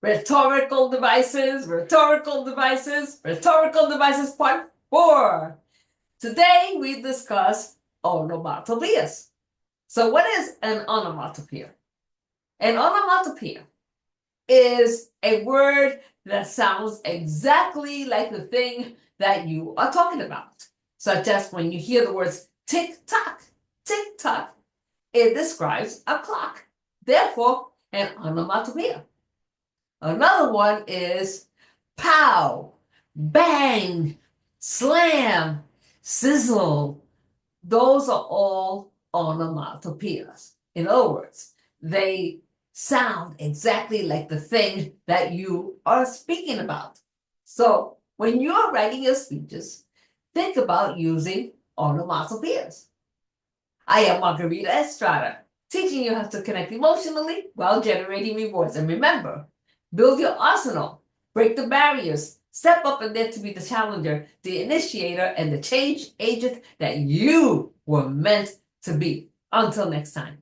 Rhetorical devices, rhetorical devices, rhetorical devices, part 4. Today we discuss onomatopoeias. So what is an onomatopoeia? An onomatopoeia is a word that sounds exactly like the thing that you are talking about. Such as when you hear the words tick-tock, tick-tock, it describes a clock. Therefore, an onomatopoeia. Another one is pow, bang, slam, sizzle. Those are all onomatopoeias. In other words, they sound exactly like the thing that you are speaking about. So when you're writing your speeches, think about using onomatopoeias. I am Margarita Estrada, teaching you how to connect emotionally while generating rewards. And remember, build your arsenal, break the barriers, step up and dare to be the challenger, the initiator, and the change agent that you were meant to be. Until next time.